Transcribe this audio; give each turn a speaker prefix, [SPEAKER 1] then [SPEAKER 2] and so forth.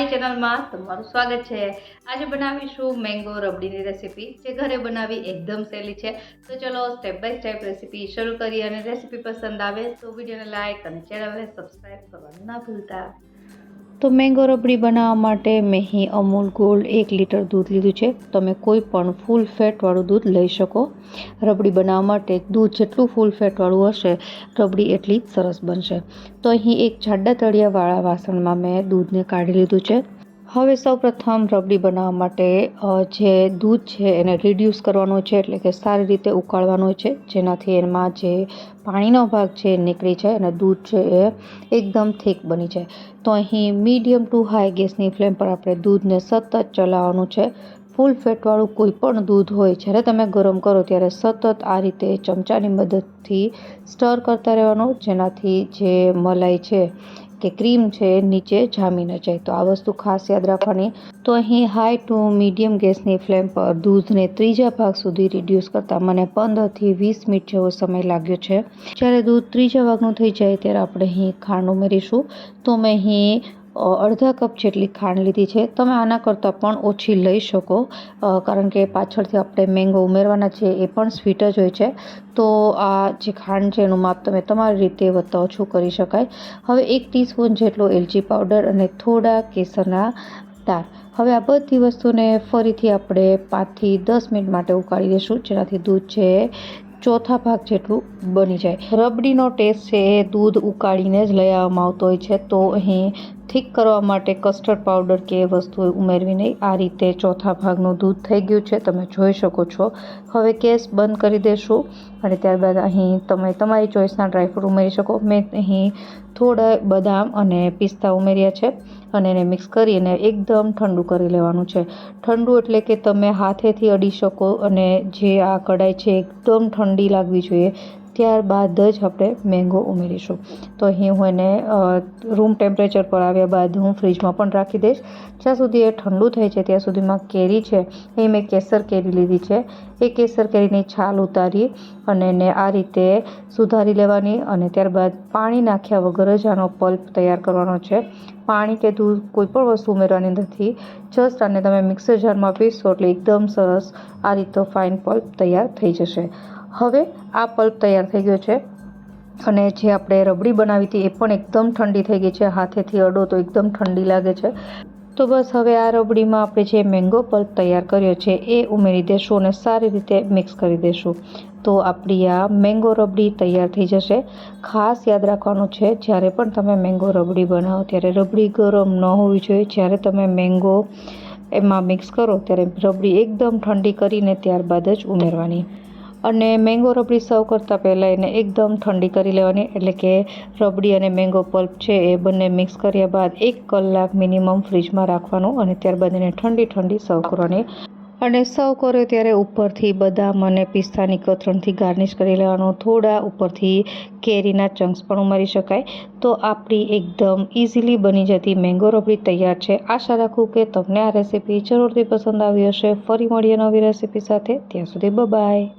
[SPEAKER 1] મારી ચેનલમાં તમારું સ્વાગત છે। આજે બનાવીશું મેંગો રબડીની રેસીપી, જે ઘરે બનાવી એકદમ સહેલી છે। તો ચલો સ્ટેપ બાય સ્ટેપ રેસીપી શરૂ કરીએ। અને રેસીપી પસંદ આવે તો વિડીયોને લાઇક અને ચેનલને સબસ્ક્રાઈબ કરવાનું ના ભૂલતા। તો મેંગો રબડી બનાવવા માટે મેં અહીં અમૂલ ગોલ્ડ 1 લીટર દૂધ લીધું છે। તમે કોઈ પણ ફૂલ ફેટવાળું દૂધ લઈ શકો। રબડી બનાવવા માટે દૂધ જેટલું ફૂલ ફેટવાળું હશે, રબડી એટલી જ સરસ બનશે। તો અહીં એક જાડા તળિયાવાળા વાસણમાં મેં દૂધને કાઢી લીધું છે। હવે સૌપ્રથમ રબડી બનાવવા માટે જે દૂધ છે એને રિડ્યુસ કરવાનું છે, એટલે કે સારી રીતે ઉકાળવાનું છે, જેનાથી એમાં જે પાણીનો ભાગ છે એ નીકળી જાય અને દૂધ છે એ એકદમ થીક બની જાય। તો અહીં મીડિયમ ટુ હાઈ ગેસની ફ્લેમ પર આપણે દૂધને સતત ચલાવવાનું છે। ફૂલ ફેટવાળું કોઈ પણ દૂધ હોય, જ્યારે તમે ગરમ કરો ત્યારે સતત આ રીતે ચમચાની મદદથી સ્ટર કરતા રહેવાનું, જેનાથી જે મલાઈ છે કે ક્રીમ છે નીચે જામી ન જાય। તો આ વસ્તુ ખાસ યાદ રાખવાની। તો અહીં હાઈ ટુ મીડિયમ ગેસની ફ્લેમ પર દૂધને ત્રીજા ભાગ સુધી રિડ્યુસ કરતા મને 15થી 20 મિનિટ જેવો સમય લાગ્યો છે। જ્યારે દૂધ ત્રીજા ભાગનું થઈ જાય ત્યારે આપણે અહીં ખાંડ ઉમેરીશું। તો મેં અહીં અડધા કપ જેટલી ખાંડ લીધી છે। તમે આના કરતાં પણ ઓછી લઈ શકો, કારણ કે પાછળથી આપણે મેંગો ઉમેરવાના છે એ પણ સ્વીટ જ હોય છે। તો આ જે ખાંડ છે એનું માપ તમે તમારી રીતે વધતા ઓછું કરી શકાય। હવે 1 ટીસ્પૂન જેટલો એલચી પાવડર અને થોડા કેસરના દાણા। હવે આ બધી વસ્તુને ફરીથી આપણે 5થી 10 મિનિટ માટે ઉકાળી દઈશું, જેનાથી દૂધ છે ચોથા ભાગ જેટલું બની જાય। રબડીનો ટેસ્ટ છે એ દૂધ ઉકાળીને જ લઈ આવવામાં આવતો હોય છે। તો અહીં થીક કરવા માટે કસ્ટર્ડ પાવડર કે વસ્તુ ઉમેરવી નહીં। આ રીતે ચોથા ભાગનું દૂધ થઈ ગયું છે, તમે જોઈ શકો છો। હવે ગેસ બંધ કરી દેશું અને ત્યારબાદ અહીં તમે તમારી ચોઈસના ડ્રાયફ્રૂટ ઉમેરી શકો। મેં અહીં થોડા બદામ અને પિસ્તા ઉમેર્યા છે અને એને મિક્સ કરી અને એકદમ ઠંડુ કરી લેવાનું છે। ઠંડુ એટલે કે તમે હાથેથી અડી શકો અને જે આ કઢાઈ છે એકદમ ઠંડી લાગવી જોઈએ, ત્યારબાદ જ આપણે મેંગો ઉમેરીશું। તો અહીં હું એને રૂમ ટેમ્પરેચર પર આવ્યા બાદ હું ફ્રીજમાં પણ રાખી દઈશ। જ્યાં સુધી એ ઠંડુ થાય છે ત્યાં સુધીમાં કેરી છે એ મેં કેસર કેરી લીધી છે। એ કેસર કેરીની છાલ ઉતારી અને એને આ રીતે સુધારી લેવાની અને ત્યારબાદ પાણી નાખ્યા વગર જ આનો પલ્પ તૈયાર કરવાનો છે। પાણી કે દૂધ કોઈ પણ વસ્તુ ઉમેરવાની નથી, જસ્ટ આને તમે મિક્સર જારમાં પીસશો એટલે એકદમ સરસ આ રીતનો ફાઇન પલ્પ તૈયાર થઈ જશે। હવે આ પલ્પ તૈયાર થઈ ગયો છે અને જે આપણે રબડી બનાવી હતી એ પણ એકદમ ઠંડી થઈ ગઈ છે। હાથેથી અડો તો એકદમ ઠંડી લાગે છે। તો બસ હવે આ રબડીમાં આપણે જે મેંગો પલ્પ તૈયાર કર્યો છે એ ઉમેરી દેશું અને સારી રીતે મિક્સ કરી દેશું। તો આપણી આ મેંગો રબડી તૈયાર થઈ જશે। ખાસ યાદ રાખવાનું છે, જ્યારે પણ તમે મેંગો રબડી બનાવો ત્યારે રબડી ગરમ ન હોવી જોઈએ। જ્યારે તમે મેંગો એમાં મિક્સ કરો ત્યારે રબડી એકદમ ઠંડી કરીને ત્યારબાદ જ ઉમેરવાની અને મેંગો રબડી સર્વ કરતાં પહેલાં એને એકદમ ઠંડી કરી લેવાની, એટલે કે રબડી અને મેંગો પલ્પ છે એ બંને મિક્સ કર્યા બાદ 1 કલાક મિનિમમ ફ્રીજમાં રાખવાનું અને ત્યારબાદ એને ઠંડી સર્વ કરવાની। અને સર્વ કરો ત્યારે ઉપરથી બદામ અને પિસ્તાની કતરણથી ગાર્નિશ કરી લેવાનું। થોડા ઉપરથી કેરીના ચંક્સ પણ ઉમેરી શકાય। તો આપણી એકદમ ઇઝીલી બની જતી મેંગો રબડી તૈયાર છે। આશા રાખું કે તમને આ રેસીપી જરૂરથી પસંદ આવી હશે। ફરી મળીએ નવી રેસીપી સાથે, ત્યાં સુધી બાય બાય।